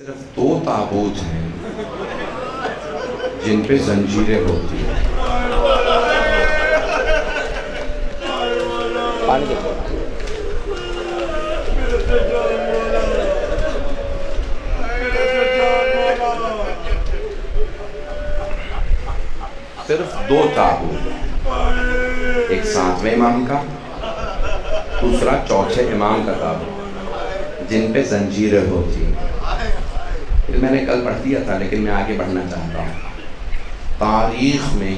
صرف دو تابوت ہیں جن پہ زنجیریں ہوتی ہیں. صرف دو تابوت، ایک ساتویں امام کا، دوسرا چوتھے امام کا تابوت جن پہ زنجیریں ہوتی ہیں. میں نے کل پڑھ دیا تھا لیکن میں آگے بڑھنا چاہتا ہوں. تاریخ میں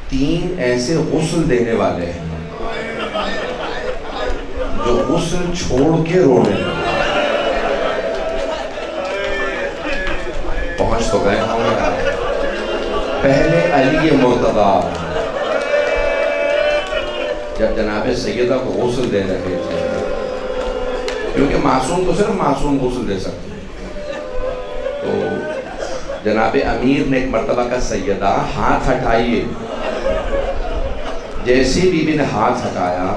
3 ایسے غسل دینے والے ہیں جو غسل چھوڑ کے رونے لگے. پہنچ تو گئے ہوں گے. پہلے علی مرتضیٰ جب جناب سیدہ کو غسل دے رہے تھے، کیونکہ معصوم تو صرف معصوم غسل دے سکتے ہیں، تو جناب امیر نے ایک مرتبہ کا سیدہ ہاتھ ہٹائیے. جیسی بی بی نے ہاتھ ہٹایا،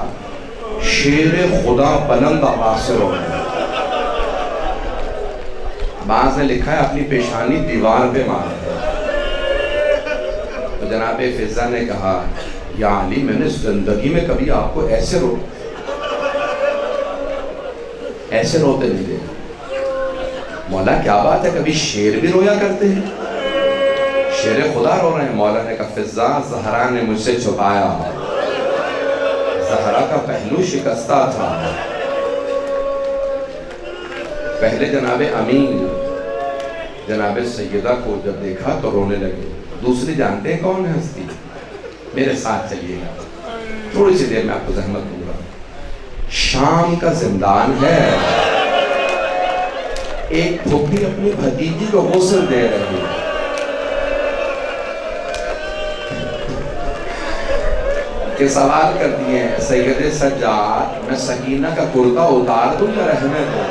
شیر خدا بلند آواز سے رونے. بعض نے لکھا ہے اپنی پیشانی دیوار پہ مار. تو جناب فضہ نے کہا یا علی، میں نے زندگی میں کبھی آپ کو ایسے روتے نہیں دیکھا. مولا کیا بات ہے، کبھی شیر بھی رویا کرتے ہیں؟ شیر خدا رو رہے ہیں. مولا نے کہا فضہ، زہرا نے مجھ سے چھپایا، زہرا کا پہلو شکستہ تھا. پہلے جناب امین جناب سیدہ کو جب دیکھا تو رونے لگے. دوسری جانتے ہیں کون ہے ہستی؟ میرے ساتھ چلیے گا، تھوڑی سی دیر میں آپ کو زحمت دوں گا. شام کا زندان ہے. ایک پھوپھی اپنی بھتیجی کو غسل دے رہی ہے. کہ سوال کر دیے ہیں سید سجاد، میں سکینہ کا کرتا اتار دوں یا رہنے دوں؟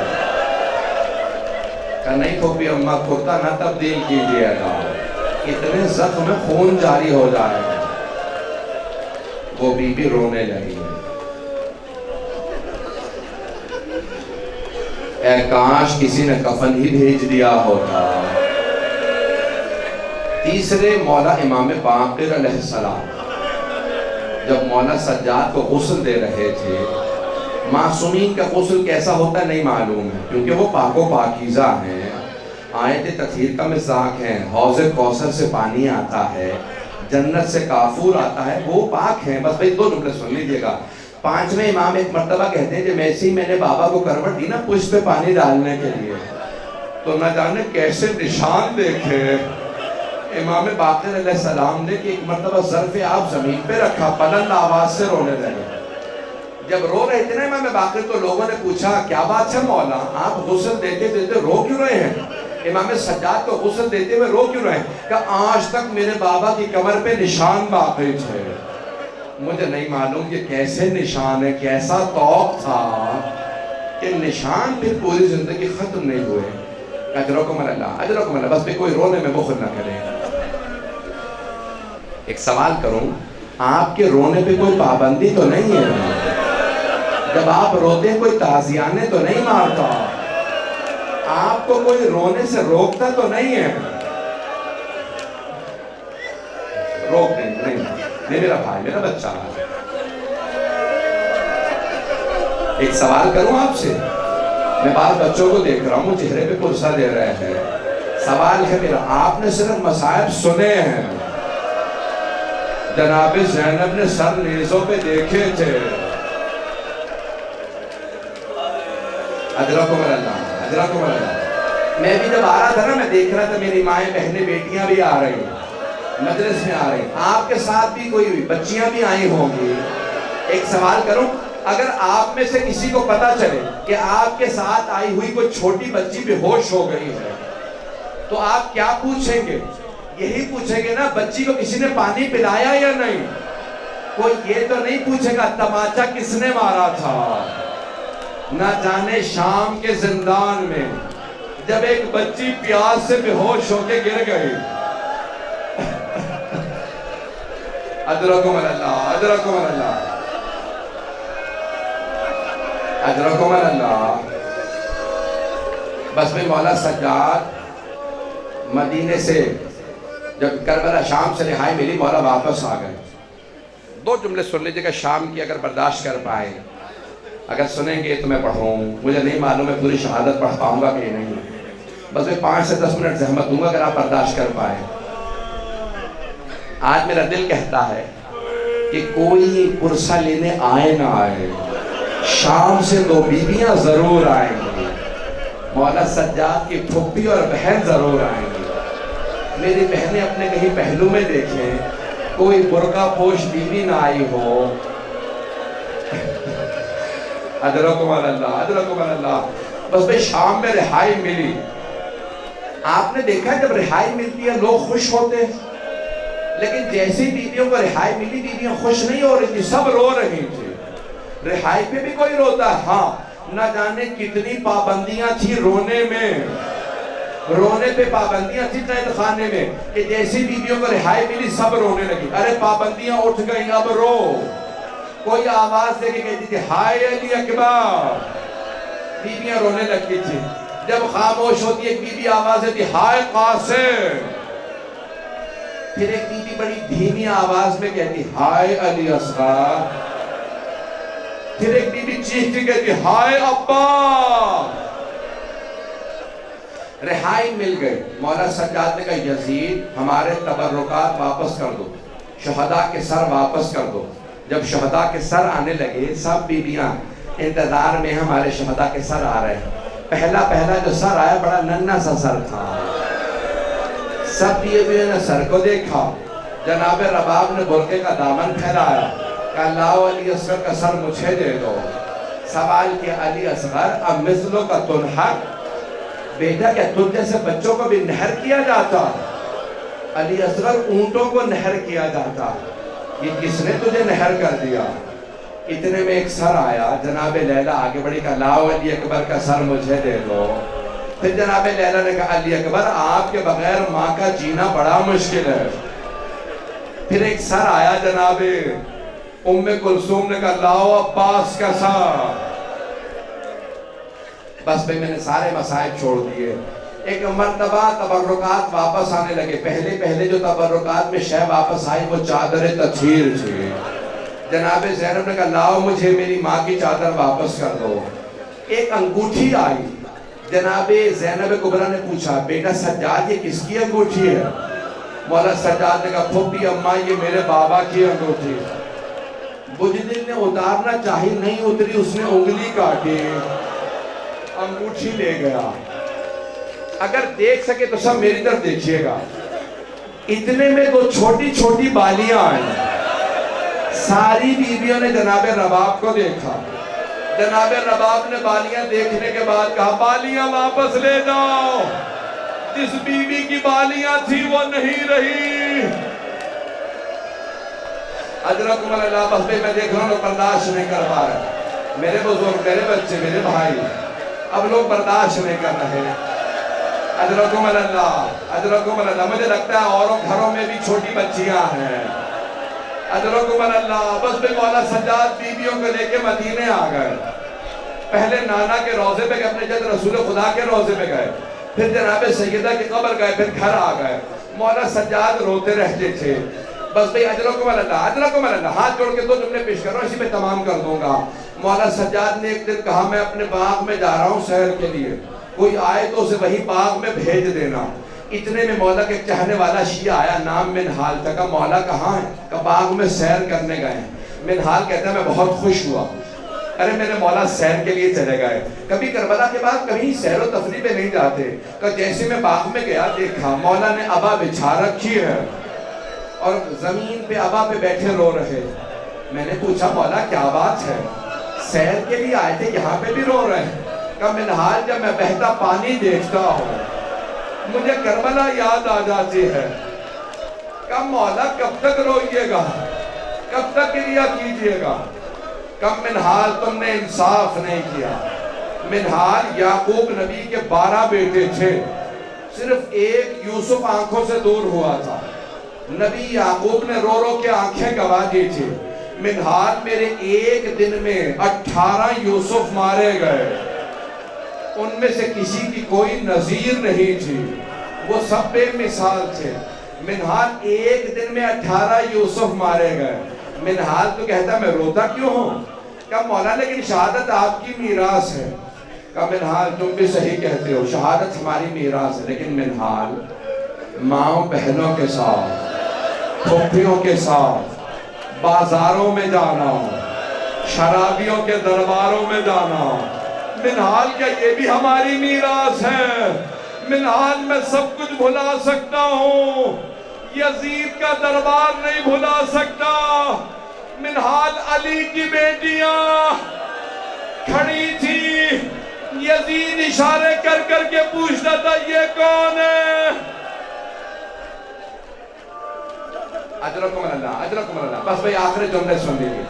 کہ نہیں پھوپھی اماں، کرتا نہ تبدیل کیجیے گا، اتنے زخم میں خون جاری ہو جائے گا. وہ بی بی رونے لگی. اے کاش کسی نے کفن ہی بھیج دیا ہوتا. تیسرے مولا امام باقر علیہ السلام جب مولا سجاد کو غسل دے رہے تھے. معصومین کا غسل کیسا ہوتا نہیں معلوم ہے، کیونکہ وہ پاک و پاکیزہ ہیں، آیت تطہیر کا مصداق ہیں. حوض کوثر سے پانی آتا ہے، جنت سے کافور آتا ہے، وہ پاک ہیں. بس بھئی 2 جملے سن لیجئے گا. 5ویں امام ایک مرتبہ کہتے ہیں جب ایسے ہی میں نے بابا کو کروٹ دی نا پشت پہ پانی ڈالنے کے لیے، تو نہ جانے کیسے نشان دیکھے امام باقر علیہ السلام نے کہ ایک مرتبہ ظرف آپ زمین پہ رکھا، بلند آواز سے رونے لگے. جب رو رہے تھے نا امام باقر تو لوگوں نے پوچھا کیا بات ہے مولا، آپ غسل دیتے دیتے رو کیوں رہے ہیں؟ امام سجاد کو غسل دیتے ہوئے رو کیوں رہے ہیں؟ کہ آج تک میرے بابا کی کمر پہ نشان باقی تھے. مجھے نہیں معلوم کہ کیسے نشان ہے، کیسا توق تھا کہ نشان پھر پوری زندگی ختم نہیں ہوئے. اجرکم اللہ، اجرکم اللہ. بس پہ کوئی رونے میں بخل نہ کرے. ایک سوال کروں، آپ کے رونے پہ کوئی پابندی تو نہیں ہے؟ جب آپ روتے ہیں کوئی تعزیانے تو نہیں مارتا؟ آپ کو کوئی رونے سے روکتا تو نہیں ہے؟ روک نہیں میرا بھائی، میرا بچہ. ایک سوال کروں آپ سے، میں بعض بچوں کو دیکھ رہا ہوں چہرے پہ پرسہ دے رہے ہیں. سوال ہے میرا، آپ نے صرف مصائب سنے ہیں، جناب زینب نے سر نیزوں پہ دیکھے تھے. اجرکم اللہ، اجرکم اللہ. میں بھی جب آ رہا تھا نا، میں دیکھ رہا تھا میری مائیں بہنیں بیٹیاں بھی آ رہی ہیں، مجلس میں آ رہی ہیں. آپ کے ساتھ بھی کوئی بچیاں بھی آئی ہوں گی. ایک سوال کروں، اگر آپ میں سے کسی کو پتا چلے کہ آپ کے ساتھ آئی ہوئی کوئی چھوٹی بچی بے ہوش ہو گئی ہے تو آپ کیا پوچھیں گے؟ یہی پوچھیں گے نا بچی کو کسی نے پانی پلایا یا نہیں؟ کوئی یہ تو نہیں پوچھے گا تماچا کس نے مارا تھا. نہ جانے شام کے زندان میں جب ایک بچی پیاس سے بے ہوش ہو کے گر گئی. ادرکم اللہ، ادرکم اللہ، ادرکم اللہ. بس میں مولا سجاد مدینے سے جب کربلا شام سے رہائی ملی، مولا واپس آ گئے. 2 جملے سن لیجیے گا شام کی، اگر برداشت کر پائے. اگر سنیں گے تو میں پڑھوں، مجھے نہیں معلوم ہے پوری شہادت پڑھ پاؤں گا کہ نہیں. بس میں 5 سے 10 منٹ زحمت دوں گا اگر آپ برداشت کر پائے. آج میرا دل کہتا ہے کہ کوئی پرسہ لینے آئے نہ آئے، شام سے 2 بیویاں ضرور آئیں گی. مولا سجاد کی پھپھی اور بہن ضرور آئیں گی. میری بہنیں اپنے کہیں پہلو میں دیکھیں، کوئی برقع پوش بیوی نہ آئی ہو. ادرکم اللہ، ادرکم اللہ. بس بھئی شام میں رہائی ملی. آپ نے دیکھا جب رہائی ملتی ہے لوگ خوش ہوتے ہیں، لیکن جیسی بیویوں کو رہائی ملی بیویاں خوش نہیں ہو رہی تھی، سب رو رہی تھی. رہائی پہ بھی کوئی روتا ہے، ہاں نہ جانے کتنی پابندیاں تھی رونے میں. رونے پہ پابندیاں تھی قید خانے میں کہ جیسی بیویوں کو رہائی ملی سب رونے لگی. ارے پابندیاں اٹھ گئی اب رو. کوئی آواز دے کے کہتی تھی ہائے علی اکبر، بیویاں رونے لگتی تھی. جب خاموش ہوتی ایک بیوی آواز دیتی ہائے قاسم. پھر ایک بیوی بڑی دھیمی آواز میں کہتی ہائے علی اصغر. پھر ایک بیوی چیختی کہتی ہائے ابا. رہائی مل گئی. مولا سجاد نے کہا یزید ہمارے تبرکات واپس کر دو، شہداء کے سر واپس کر دو. جب شہداء کے سر آنے لگے سب بیویاں انتظار میں ہمارے شہداء کے سر آ رہے ہیں. پہلا جو سر آیا بڑا ننھا سا سر تھا. سب بیویوں نے سر کو دیکھا. جناب رباب نے برقعے کا دامن پھیلایا کہ اللہ علی اصغر کا سر مجھے دے دو. سوال کیا علی اصغر اب مثلوں کا تنحق، بیٹا کیا تم جیسے بچوں کو بھی نہر کیا جاتا؟ علی اصغر اونٹوں کو نہر کیا جاتا، یہ کس نے تجھے نہر کر دیا؟ اتنے میں ایک سر آیا. جناب لیلہ آگے بڑھی کہا لاؤ علی اکبر کا سر مجھے دے دو. پھر جناب لیلہ نے کہا علی اکبر آپ کے بغیر ماں کا جینا بڑا مشکل ہے. پھر ایک سر آیا جناب ام کلثوم نے کہا لاؤ عباس کا سر. بس میں نے سارے مسائل چھوڑ دیے. ایک مرتبہ تبرکات واپس آنے لگے. پہلے جو تبرکات میں شے واپس آئی وہ چادر تطہیر تھی. جناب زینب نے کہا لاؤ مجھے میری ماں کی چادر واپس کر دو. ایک انگوٹھی آئی. جناب زینب کبریٰ نے پوچھا بیٹا سجاد یہ کس کی انگوٹھی ہے؟ مولا سجاد نے کہا پھوپھی اماں یہ میرے بابا کی انگوٹھی ہے. بجدل نے اتارنا چاہی نہیں اتری، اس نے انگلی کاٹی، انگوٹھی لے گیا. اگر دیکھ سکے تو سب میری طرف دیکھیے گا. اتنے میں 2 چھوٹی چھوٹی بالیاں آئیں. ساری بیویوں نے جناب رباب کو دیکھا. جناب رباب نے بالیاں دیکھنے کے بعد کہا بالیاں واپس لے جاؤ، جس بیوی کی بالیاں تھی وہ نہیں رہی. اجرکم اللہ. بس میں دیکھ رہا ہوں لوگ برداشت نہیں کر پا رہے. میرے بزرگ، میرے بچے، میرے بھائی اب لوگ برداشت نہیں کر رہے. اجرکم اللہ، اجرکم اللہ. مجھے لگتا ہے اوروں گھروں میں بھی چھوٹی بچیاں ہیں. اجرکم اللہ. بس میں مولا سجاد بیویوں کو لے کے مدینے آ گئے. پہلے نانا کے روضے پہ گئے، اپنے جد رسول خدا کے روضے پہ گئے. پھر جناب سیدہ کی قبر گئے، پھر گھر آ گئے. مولا سجاد روتے رہتے تھے. بس بھئی اجرکم اللہ، اجرکم اللہ. ہاتھ جوڑ کے 2 جملے پیش کر رہا ہوں، اسی پہ تمام کر دوں گا. مولا سجاد نے ایک دن کہا میں اپنے باغ میں جا رہا ہوں سیر کے لیے، کوئی آئے تو اسے وہی باغ میں بھیج دینا. اتنے میں مولا کے ایک چاہنے والا شیعہ آیا، نام منحال تھا. کہا مولا کہاں ہے؟ کہ باغ میں سیر کرنے گئے ہیں. منحال کہتا ہے میں بہت خوش ہوا. ارے میرے مولا سیر کے لیے چلے گئے. کبھی کربلا کے بعد کبھی سیر و تفریح پہ نہیں جاتے. کہ جیسے میں باغ میں گیا دیکھا مولا نے ابا بچھا رکھی ہے اور زمین پہ ابا پہ بیٹھے رو رہے. میں نے پوچھا مولا کیا بات ہے؟ سیر کے لیے آئے تھے یہاں پہ بھی رو رہے ہیں. کہ منحال جب میں بہتا پانی دیکھتا ہوں مجھے کربلا یاد آ جاتی ہے. کہ مولا کب تک روئیے گا، کب تک ریا کیجئے گا؟ کم منحال تم نے انصاف نہیں کیا. منحال یعقوب نبی کے 12 بیٹے تھے، صرف ایک یوسف آنکھوں سے دور ہوا تھا. نبی یعقوب نے رو رو کے آنکھیں گوا دی تھی. منحال میرے ایک دن میں 18 یوسف مارے گئے. ان میں سے کسی کی کوئی نظیر نہیں تھی، وہ سب بے مثال تھے۔ منہال ایک دن میں 18 یوسف مارے گئے۔ منہال تو کہتا میں روتا کیوں ہوں؟ کہا مولا لیکن شہادت آپ کی میراث ہے۔ کہا منہال تم بھی صحیح کہتے ہو، شہادت ہماری میراث ہے، لیکن منہال ماؤں بہنوں کے ساتھ، پھوپھیوں کے ساتھ بازاروں میں جانا، شرابیوں کے درباروں میں جانا، منہال کیا یہ بھی ہماری میراث ہے؟ منہال میں سب کچھ بھلا سکتا ہوں، یزید کا دربار نہیں بھلا سکتا۔ منہال علی کی بیٹیاں کھڑی تھی، یزید اشارے کر کر کے پوچھتا تھا یہ کون ہے؟ اجرکم اللہ، اجرکم اللہ۔ بس بھئی آخری جملے سن لیجیے،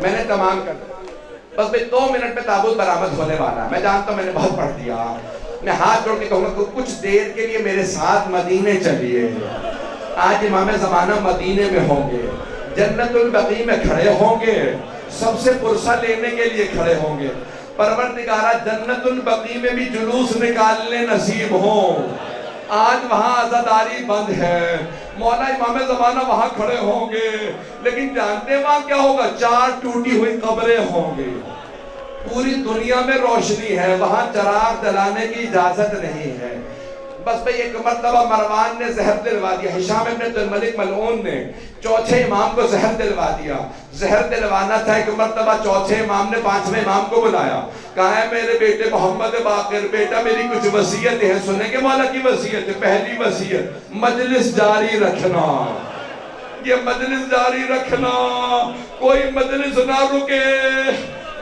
میں نے تمام کر دیا۔ بس بھئی 2 منٹ میں تابوت برآمد ہونے والا ہے۔ میں جانتا ہوں میں نے بہت پڑھ دیا، میں ہاتھ جوڑ کے کہوں گا کچھ دیر کے لیے میرے ساتھ مدینے چلیے۔ آج امام زمانہ مدینے میں ہوں گے، جنت البقیع میں کھڑے ہوں گے، سب سے پرسہ لینے کے لیے کھڑے ہوں گے۔ پروردگارہ جنت البقیع میں بھی جلوس نکالنے نصیب ہوں۔ آج وہاں عزاداری بند ہے، مولا امام زمانہ وہاں کھڑے ہوں گے، لیکن جانتے ہیں وہاں کیا ہوگا؟ 4 ٹوٹی ہوئی قبریں ہوں گی۔ پوری دنیا میں روشنی ہے، وہاں چراغ جلانے کی اجازت نہیں ہے۔ بس بھئی ایک مرتبہ مروان نے زہر دلوا دیا، ہشام ابن عبد الملک ملعون نے چوتھے امام کو زہر دلوا دیا۔ زہر دلوانا تھا، ایک مرتبہ چوتھے امام نے 5ویں امام کو بلایا، کہا ہے میرے بیٹے محمد باقر، بیٹا میری کچھ وصیت ہے، سنیں گے مولا کی وصیت ہے؟ پہلی وصیت مجلس جاری رکھنا، یہ مجلس جاری رکھنا، کوئی مجلس نہ رکے،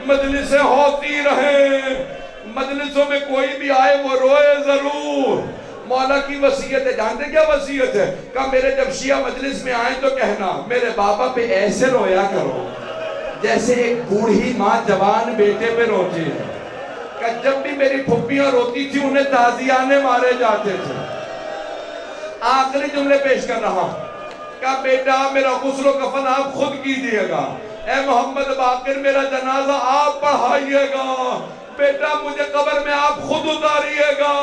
مجلسیں ہوتی رہیں، مجلسوں میں کوئی بھی آئے وہ روئے ضرور۔ مولا کی وصیت ہے، جانتے کیا وصیت ہے؟ کہا میرے جب شیعہ مجلس میں آئیں تو کہنا میرے بابا پہ ایسے رویا کرو جیسے ایک بوڑھی ماں جوان بیٹے پہ روتی ہے۔ کہ جب بھی میری پھپھیاں روتی تھی انہیں تازیانے مارے جاتے تھے۔ آخری جملے پیش کر رہا ہوں، کہا بیٹا میرا غسل و کفن آپ خود کیجئے گا، اے محمد باقر میرا جنازہ آپ پڑھائیے گا، بیٹا مجھے قبر میں آپ خود اتاریے گا۔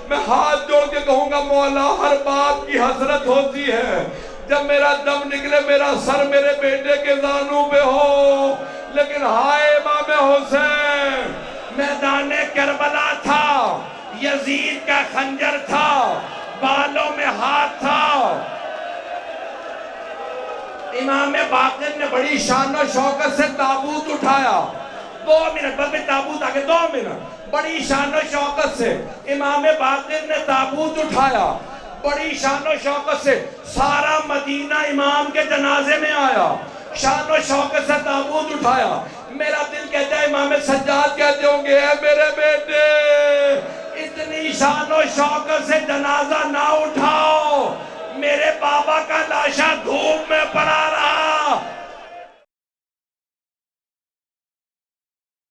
میں ہاتھ جوڑ کے کہوں گا مولا ہر باپ کی حسرت ہوتی ہے جب میرا دم نکلے میرا سر میرے بیٹے کے زانوں پہ ہو، لیکن ہائے امام حسین، میدان کربلا تھا، یزید کا خنجر تھا، بالوں میں ہاتھ تھا۔ امام باقر نے بڑی شان و شوکت سے تابوت اٹھایا، 2 منٹ بس میں تابوت آگے 2 منٹ، بڑی شان و شوکت سے امام باقر نے تابوت اٹھایا، بڑی شان و شوکت سے سارا مدینہ امام کے جنازے میں آیا، شان و شوکت سے تابوت اٹھایا۔ میرا دل کہتا ہے امام سجاد کہتے ہوں گے اے میرے بیٹے اتنی شان و شوکت سے جنازہ نہ اٹھاؤ، میرے بابا کا لاشا دھوپ میں پڑا رہا